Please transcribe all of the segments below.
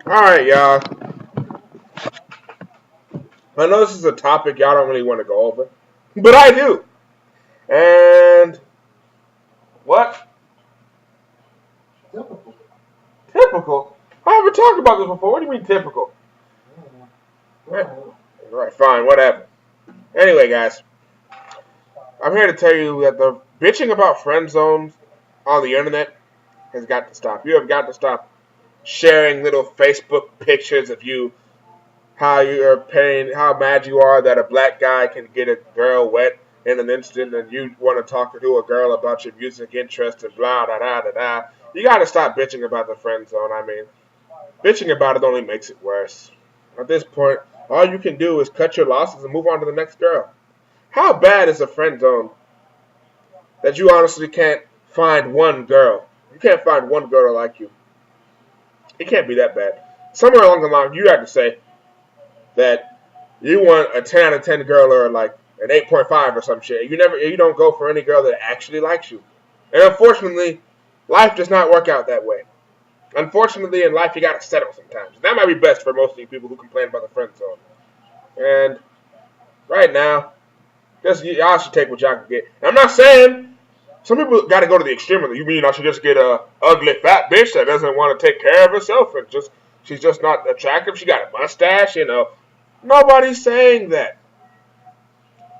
Alright, y'all. I know this is a topic y'all don't really want to go over, but I do. And what? Typical. Typical? I haven't talked about this before. What do you mean typical? Go ahead. Right, fine, whatever. Anyway, guys, I'm here to tell you that the bitching about friend zones on the internet has got to stop. You have got to stop sharing little Facebook pictures of you, how you're paying, how mad you are that a black guy can get a girl wet in an instant, and you want to talk to a girl about your music interest and blah da da da da. You got to stop bitching about the friend zone. I mean, bitching about it only makes it worse. At this point, all you can do is cut your losses and move on to the next girl. How bad is a friend zone that you honestly can't find one girl? You can't find one girl like you. It can't be that bad. Somewhere along the line, you have to say that you want a 10 out of 10 girl or like an 8.5 or some shit. You don't go for any girl that actually likes you. And unfortunately, life does not work out that way. Unfortunately, in life, you gotta settle sometimes. That might be best for most of you people who complain about the friend zone. And right now, just y'all should take what y'all can get. And I'm not saying some people got to go to the extreme. You mean I should just get a ugly fat bitch that doesn't want to take care of herself and just she's just not attractive. She got a mustache, you know. Nobody's saying that.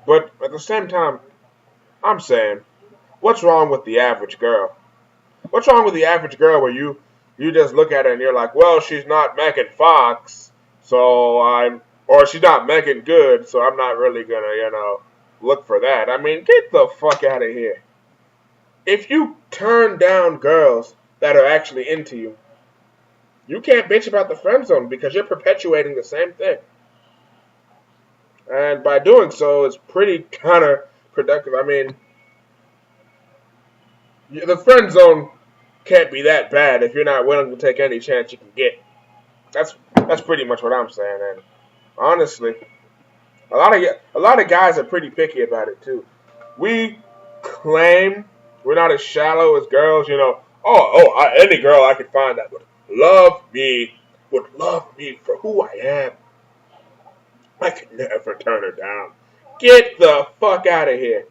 But at the same time, I'm saying, what's wrong with the average girl? What's wrong with the average girl where you just look at her and you're like, well, she's not Megan Fox, or she's not Megan Good, so I'm not really gonna, look for that. I mean, get the fuck out of here. If you turn down girls that are actually into you, you can't bitch about the friend zone because you're perpetuating the same thing. And by doing so, it's pretty counterproductive. I mean, the friend zone can't be that bad if you're not willing to take any chance you can get. That's pretty much what I'm saying. And honestly, a lot of guys are pretty picky about it too. We claim we're not as shallow as girls, you know. Any girl I could find that would love me for who I am. I could never turn her down. Get the fuck out of here.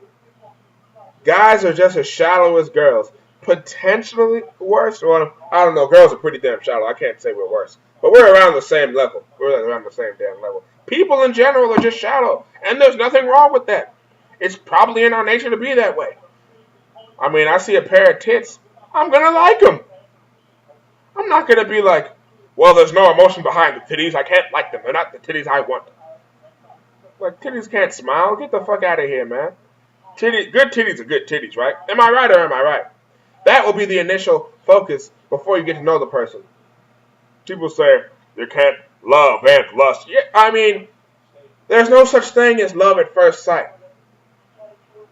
Guys are just as shallow as girls. Potentially worse. Well, I don't know. Girls are pretty damn shallow. I can't say we're worse. But we're around the same level. We're around the same damn level. People in general are just shallow. And there's nothing wrong with that. It's probably in our nature to be that way. I mean, I see a pair of tits. I'm going to like them. I'm not going to be like, well, there's no emotion behind the titties. I can't like them. They're not the titties I want. Like, titties can't smile. Get the fuck out of here, man. Good titties are good titties, right? Am I right or am I right? That will be the initial focus before you get to know the person. People say you can't love and lust. Yeah, I mean, there's no such thing as love at first sight.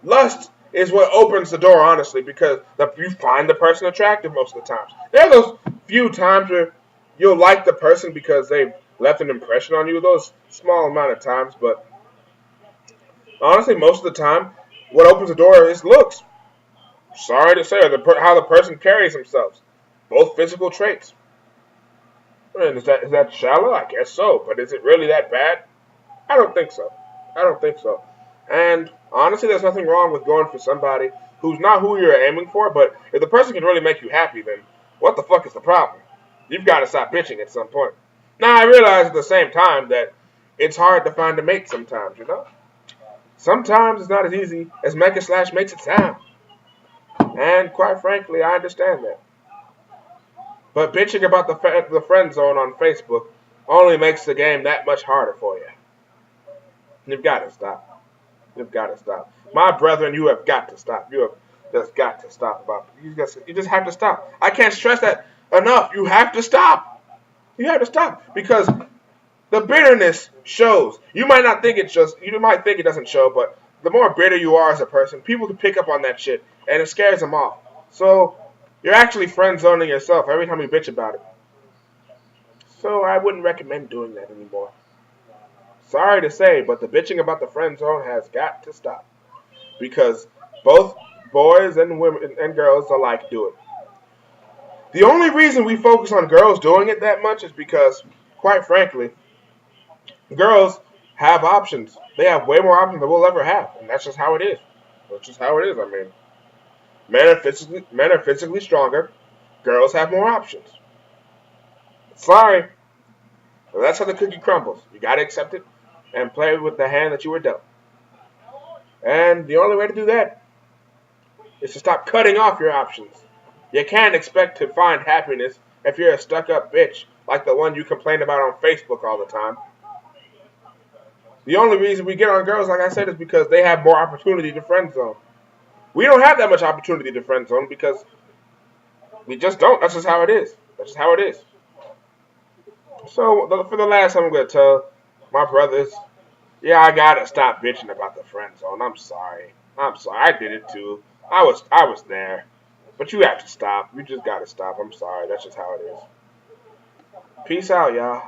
Lust is what opens the door, honestly, because you find the person attractive most of the times. There are those few times where you'll like the person because they've left an impression on you, those small amount of times, but honestly, most of the time, what opens the door is looks. Sorry to say, how the person carries themselves. Both physical traits. And is that shallow? I guess so. But is it really that bad? I don't think so. I don't think so. And honestly, there's nothing wrong with going for somebody who's not who you're aiming for, but if the person can really make you happy, then what the fuck is the problem? You've got to stop bitching at some point. Now, I realize at the same time that it's hard to find a mate sometimes, you know? Sometimes it's not as easy as Mecca Slash makes it sound. And quite frankly, I understand that. But bitching about the friend zone on Facebook only makes the game that much harder for you. You've got to stop. You've got to stop. My brethren, you have got to stop. You have just got to stop about it. You just have to stop. I can't stress that enough. You have to stop. You have to stop because the bitterness shows. You might not think you might think it doesn't show, but the more bitter you are as a person, people can pick up on that shit, and it scares them off. So you're actually friend zoning yourself every time you bitch about it. So I wouldn't recommend doing that anymore. Sorry to say, but the bitching about the friend zone has got to stop because both boys and women and girls alike do it. The only reason we focus on girls doing it that much is because, quite frankly, girls have options. They have way more options than we'll ever have, and that's just how it is. That's just how it is. I mean, men are physically stronger. Girls have more options. Sorry, but that's how the cookie crumbles. You gotta accept it and play with the hand that you were dealt. And the only way to do that is to stop cutting off your options. You can't expect to find happiness if you're a stuck-up bitch like the one you complain about on Facebook all the time. The only reason we get on girls, like I said, is because they have more opportunity to friend zone. We don't have that much opportunity to friend zone because we just don't. That's just how it is. That's just how it is. So for the last time, I'm gonna tell my brothers, yeah, I gotta stop bitching about the friend zone. I'm sorry. I'm sorry. I did it too. I was there. But you have to stop. You just gotta stop. I'm sorry. That's just how it is. Peace out, y'all.